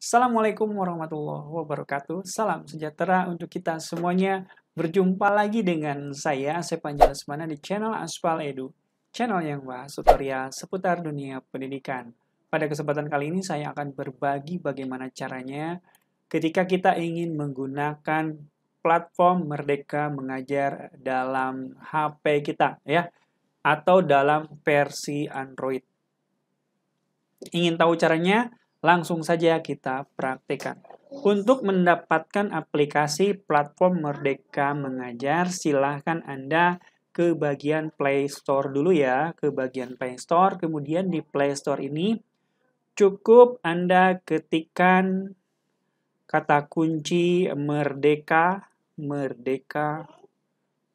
Assalamualaikum warahmatullahi wabarakatuh. Salam sejahtera untuk kita semuanya. Berjumpa lagi dengan saya, Asep Anjelasmana di channel Aspal Edu. Channel yang bahas tutorial seputar dunia pendidikan. Pada kesempatan kali ini saya akan berbagi bagaimana caranya ketika kita ingin menggunakan platform Merdeka Mengajar dalam HP kita ya, atau dalam versi Android. Ingin tahu caranya? Langsung saja kita praktekkan. Untuk mendapatkan aplikasi platform Merdeka Mengajar, silahkan Anda ke bagian Play Store dulu ya, ke bagian Play Store. Kemudian di Play Store ini cukup Anda ketikkan kata kunci Merdeka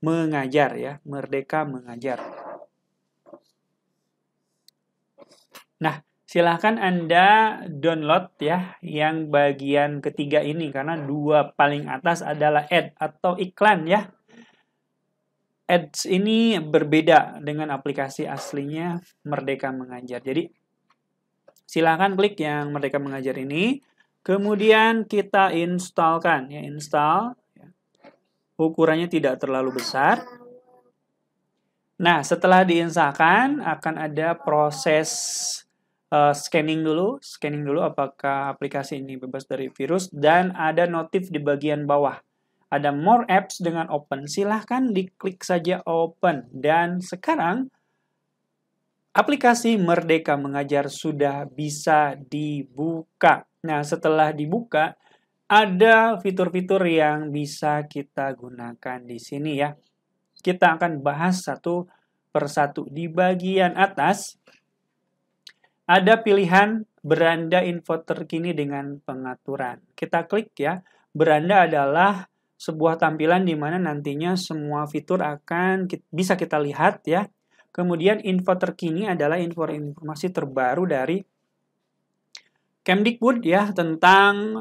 Mengajar ya, Merdeka Mengajar. Nah, silahkan Anda download ya yang bagian ketiga ini karena dua paling atas adalah ad atau iklan ya. Ads ini berbeda dengan aplikasi aslinya Merdeka Mengajar. Jadi silahkan klik yang Merdeka Mengajar ini, kemudian kita installkan ya, install. Ukurannya tidak terlalu besar. Nah, setelah diinstalkan akan ada proses scanning dulu apakah aplikasi ini bebas dari virus, dan ada notif di bagian bawah. Ada more apps dengan open, silahkan diklik saja open. Dan sekarang aplikasi Merdeka Mengajar sudah bisa dibuka. Nah, setelah dibuka ada fitur-fitur yang bisa kita gunakan di sini ya. Kita akan bahas satu persatu. Di bagian atas ada pilihan beranda info terkini dengan pengaturan. Kita klik ya. Beranda adalah sebuah tampilan di mana nantinya semua fitur akan bisa kita lihat ya. Kemudian info terkini adalah informasi terbaru dari Kemdikbud ya tentang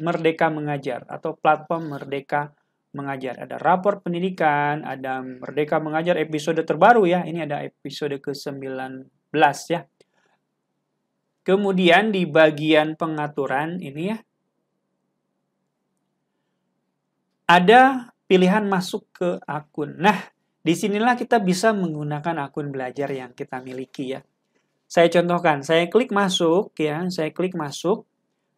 Merdeka Mengajar atau platform Merdeka Mengajar. Ada rapor pendidikan, ada Merdeka Mengajar episode terbaru ya. Ini ada episode ke-19 ya. Kemudian di bagian pengaturan ini ya, ada pilihan masuk ke akun. Nah, disinilah kita bisa menggunakan akun belajar yang kita miliki ya. Saya contohkan, saya klik masuk ya, saya klik masuk.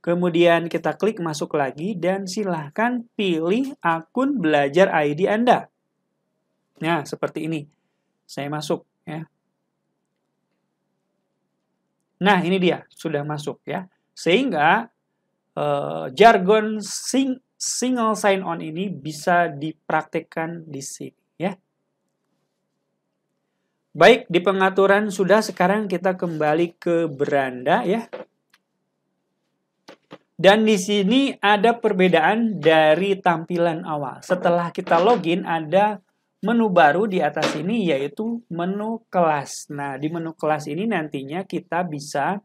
Kemudian kita klik masuk lagi dan silahkan pilih akun belajar ID Anda. Nah, seperti ini. Saya masuk ya. Nah, ini dia, sudah masuk ya. Sehingga jargon single sign-on ini bisa dipraktekkan di sini ya. Baik, di pengaturan sudah, sekarang kita kembali ke beranda ya. Dan di sini ada perbedaan dari tampilan awal. Setelah kita login, ada menu baru di atas ini, yaitu menu kelas. Nah, di menu kelas ini nantinya kita bisa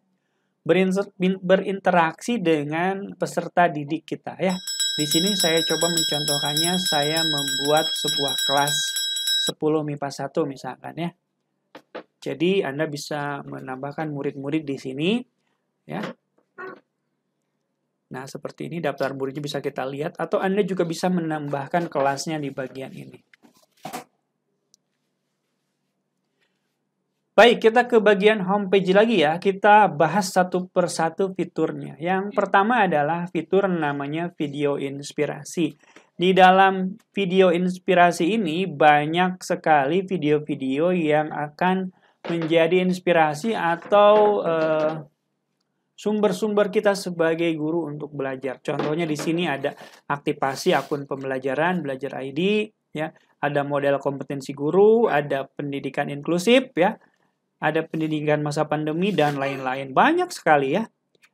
berinteraksi dengan peserta didik kita ya. Di sini saya coba mencontohkannya, saya membuat sebuah kelas 10 MIPA 1 misalkan ya. Jadi Anda bisa menambahkan murid-murid di sini ya. Nah, seperti ini daftar muridnya bisa kita lihat, atau Anda juga bisa menambahkan kelasnya di bagian ini. Baik, kita ke bagian homepage lagi ya. Kita bahas satu persatu fiturnya. Yang pertama adalah fitur namanya video inspirasi. Di dalam video inspirasi ini banyak sekali video-video yang akan menjadi inspirasi atau sumber-sumber kita sebagai guru untuk belajar. Contohnya di sini ada aktivasi akun pembelajaran, belajar ID, ya, ada model kompetensi guru, ada pendidikan inklusif, ya, ada pendidikan masa pandemi dan lain-lain. Banyak sekali ya.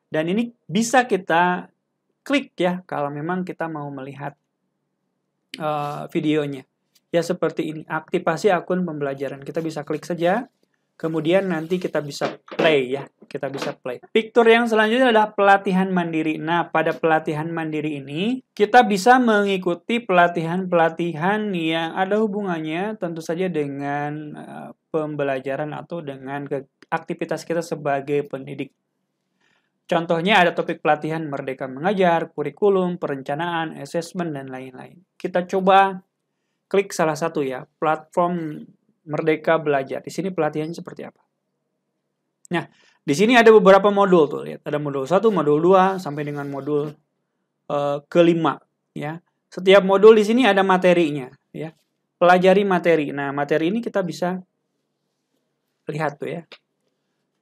Dan ini bisa kita klik ya kalau memang kita mau melihat videonya. Ya seperti ini, aktivasi akun pembelajaran. Kita bisa klik saja. Kemudian nanti kita bisa play ya, kita bisa play. Fitur yang selanjutnya adalah pelatihan mandiri. Nah, pada pelatihan mandiri ini kita bisa mengikuti pelatihan-pelatihan yang ada hubungannya tentu saja dengan pembelajaran atau dengan aktivitas kita sebagai pendidik. Contohnya ada topik pelatihan Merdeka Mengajar, kurikulum, perencanaan, asesmen, dan lain-lain. Kita coba klik salah satu ya, platform Merdeka Belajar. Di sini pelatihannya seperti apa. Nah, di sini ada beberapa modul tuh, lihat. Ada modul 1, modul 2, sampai dengan modul kelima ya. Setiap modul di sini ada materinya ya. Pelajari materi. Nah, materi ini kita bisa lihat tuh ya.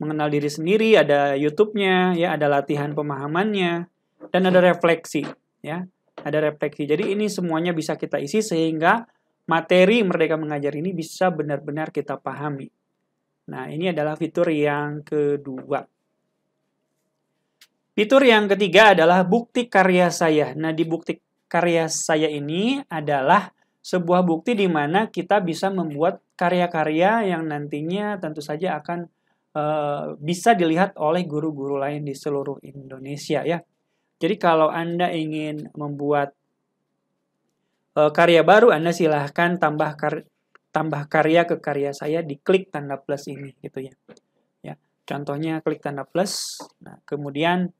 Mengenal diri sendiri, ada YouTube-nya, ya, ada latihan pemahamannya, dan ada refleksi, ya, ada refleksi. Jadi ini semuanya bisa kita isi sehingga materi Merdeka Mengajar ini bisa benar-benar kita pahami. Nah, ini adalah fitur yang kedua. Fitur yang ketiga adalah bukti karya saya. Nah, di bukti karya saya ini adalah sebuah bukti di mana kita bisa membuat karya-karya yang nantinya tentu saja akan bisa dilihat oleh guru-guru lain di seluruh Indonesia ya. Jadi kalau Anda ingin membuat karya baru, Anda silahkan tambah karya ke karya saya di klik tanda plus ini gitu ya. Ya, contohnya klik tanda plus. Nah, kemudian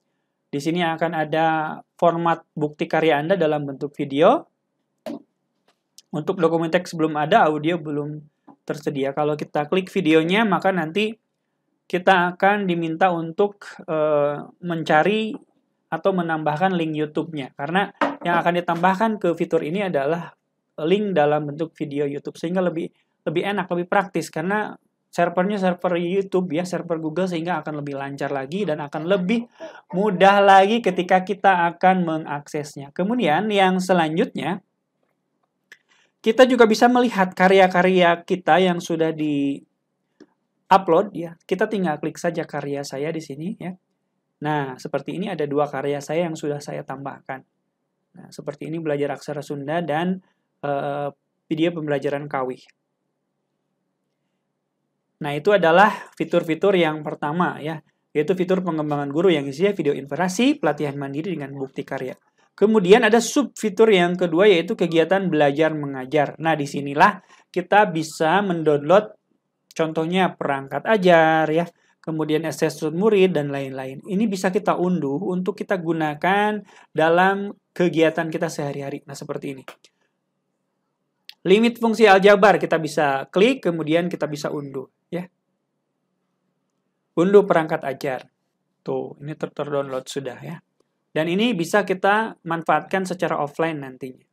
di sini akan ada format bukti karya Anda dalam bentuk video. Untuk dokumen teks belum ada, audio belum tersedia. Kalau kita klik videonya, maka nanti kita akan diminta untuk mencari atau menambahkan link YouTube-nya. Karena yang akan ditambahkan ke fitur ini adalah link dalam bentuk video YouTube. Sehingga lebih enak, lebih praktis. Karena servernya server YouTube ya, server Google, sehingga akan lebih lancar lagi dan akan lebih mudah lagi ketika kita akan mengaksesnya. Kemudian yang selanjutnya, kita juga bisa melihat karya-karya kita yang sudah upload ya, kita tinggal klik saja karya saya di sini ya. Nah, seperti ini ada 2 karya saya yang sudah saya tambahkan. Nah, seperti ini belajar aksara Sunda dan video pembelajaran Kawi. Nah, itu adalah fitur-fitur yang pertama ya, yaitu fitur pengembangan guru yang isinya video inspirasi, pelatihan mandiri dengan bukti karya. Kemudian ada sub fitur yang kedua yaitu kegiatan belajar mengajar. Nah, disinilah kita bisa mendownload contohnya perangkat ajar ya, kemudian asesmen murid dan lain-lain. Ini bisa kita unduh untuk kita gunakan dalam kegiatan kita sehari-hari. Nah, seperti ini. Limit fungsi aljabar kita bisa klik, kemudian kita bisa unduh ya. Unduh perangkat ajar. Tuh, ini terdownload sudah ya. Dan ini bisa kita manfaatkan secara offline nantinya.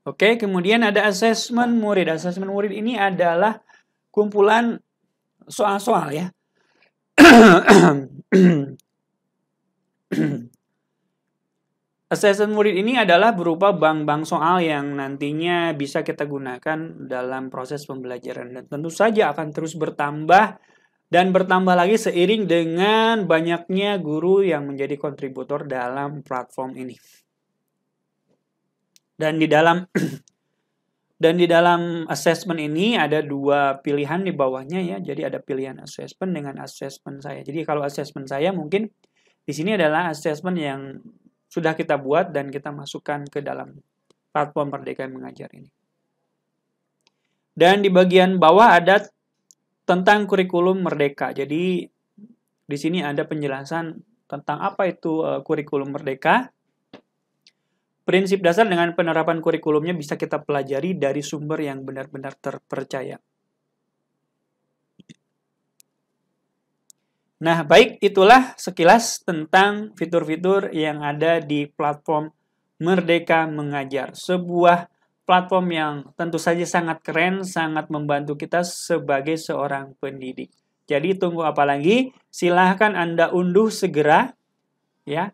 Oke, kemudian ada asesmen murid. Asesmen murid ini adalah kumpulan soal-soal ya. Asesmen murid ini adalah berupa bank-bank soal yang nantinya bisa kita gunakan dalam proses pembelajaran. Dan tentu saja akan terus bertambah dan bertambah lagi seiring dengan banyaknya guru yang menjadi kontributor dalam platform ini. Dan di dalam assessment ini ada 2 pilihan di bawahnya ya. Jadi ada pilihan assessment dengan assessment saya. Jadi kalau assessment saya mungkin di sini adalah assessment yang sudah kita buat dan kita masukkan ke dalam platform Merdeka Mengajar ini. Dan di bagian bawah ada tentang kurikulum Merdeka. Jadi di sini ada penjelasan tentang apa itu kurikulum Merdeka. Prinsip dasar dengan penerapan kurikulumnya bisa kita pelajari dari sumber yang benar-benar terpercaya. Nah, baik, itulah sekilas tentang fitur-fitur yang ada di platform Merdeka Mengajar. Sebuah platform yang tentu saja sangat keren, sangat membantu kita sebagai seorang pendidik. Jadi tunggu apa lagi? Silahkan Anda unduh segera ya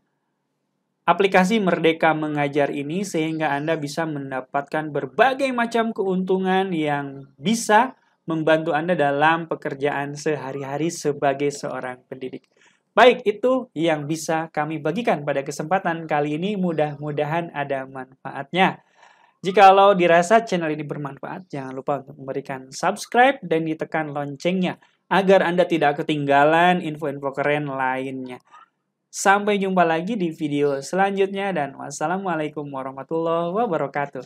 aplikasi Merdeka Mengajar ini sehingga Anda bisa mendapatkan berbagai macam keuntungan yang bisa membantu Anda dalam pekerjaan sehari-hari sebagai seorang pendidik. Baik, itu yang bisa kami bagikan pada kesempatan kali ini. Mudah-mudahan ada manfaatnya. Jikalau dirasa channel ini bermanfaat, jangan lupa untuk memberikan subscribe dan ditekan loncengnya agar Anda tidak ketinggalan info-info keren lainnya. Sampai jumpa lagi di video selanjutnya dan wassalamualaikum warahmatullahi wabarakatuh.